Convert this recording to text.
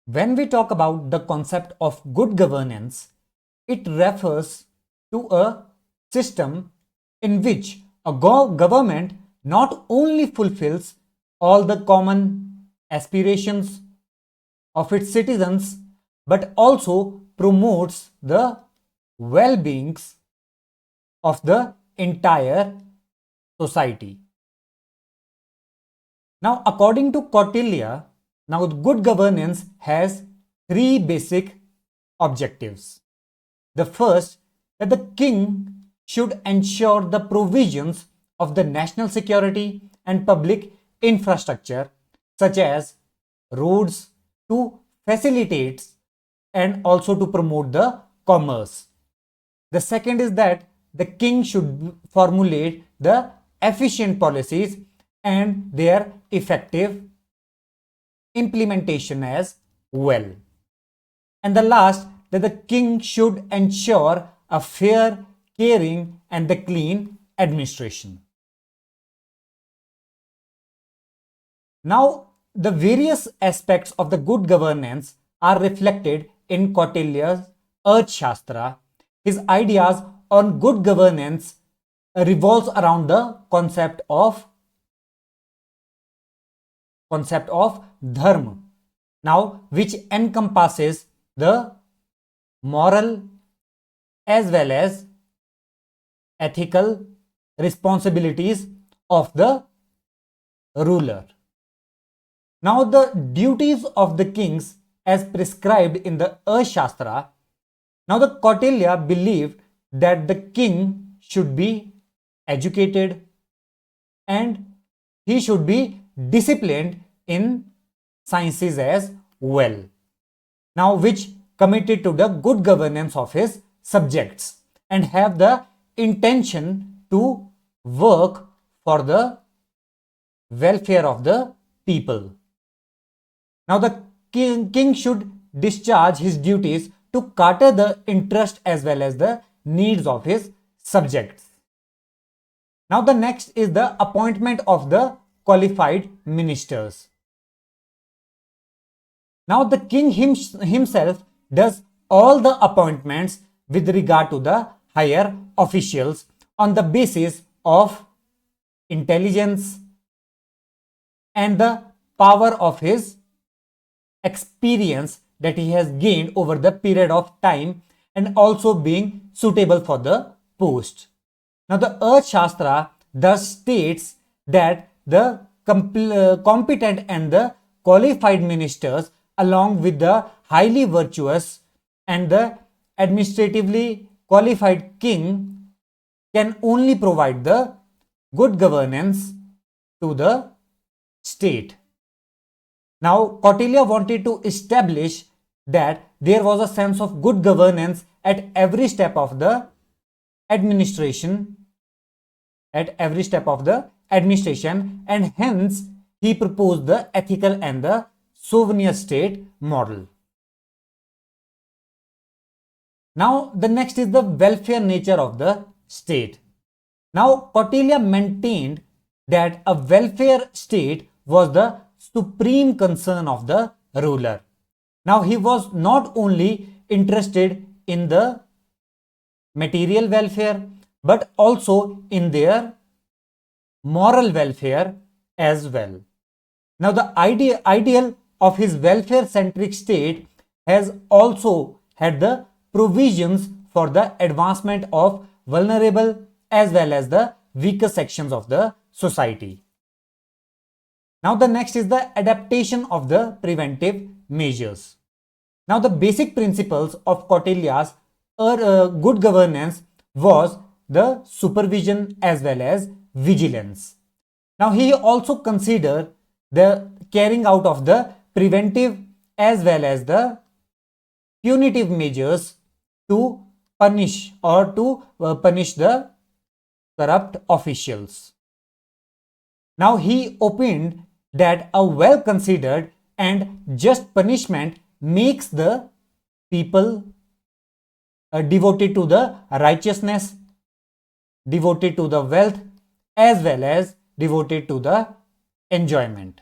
When we talk about the concept of good governance, it refers to a system in which a government not only fulfills all the common aspirations of its citizens but also promotes the well-being of the entire society. Now, according to Kautilya, now good governance has three basic objectives. The first, that the king should ensure the provisions of the national security and public infrastructure such as roads to facilitate and also to promote the commerce. The second is that the king should formulate the efficient policies and their effective implementation as well. And the last, that the king should ensure a fair, caring and the clean administration. Now, the various aspects of the good governance are reflected in Kautilya's Arthashastra. His ideas on good governance revolves around the concept of Dharma, now which encompasses the moral as well as ethical responsibilities of the ruler. Now, the duties of the kings as prescribed in the Arthashastra. Now, the Kautilya believed that the king should be educated and he should be disciplined in sciences as well. Now, which committed to the good governance of his subjects and have the intention to work for the welfare of the people. Now, the king should discharge his duties to cater the interest as well as the needs of his subjects. Now, the next is the appointment of the qualified ministers. Now, the king himself does all the appointments with regard to the higher officials on the basis of intelligence and the power of his experience that he has gained over the period of time and also being suitable for the post. Now, the Arthashastra thus states that the competent and the qualified ministers along with the highly virtuous and the administratively qualified king can only provide the good governance to the state. Now, Kautilya wanted to establish that there was a sense of good governance at every step of the administration, and hence he proposed the ethical and the sovereign state model. Now, the next is the welfare nature of the state. Now, Kautilya maintained that a welfare state was the supreme concern of the ruler. Now, he was not only interested in the material welfare but also in their moral welfare as well. Now, the ideal of his welfare-centric state has also had the provisions for the advancement of vulnerable as well as the weaker sections of the society. Now, the next is the adaptation of the preventive measures. Now, the basic principles of Kautilya's good governance was the supervision as well as vigilance. Now, he also considered the carrying out of the preventive as well as the punitive measures to punish the corrupt officials. Now, he opined that a well-considered and just punishment makes the people devoted to the righteousness, devoted to the wealth, as well as devoted to the enjoyment.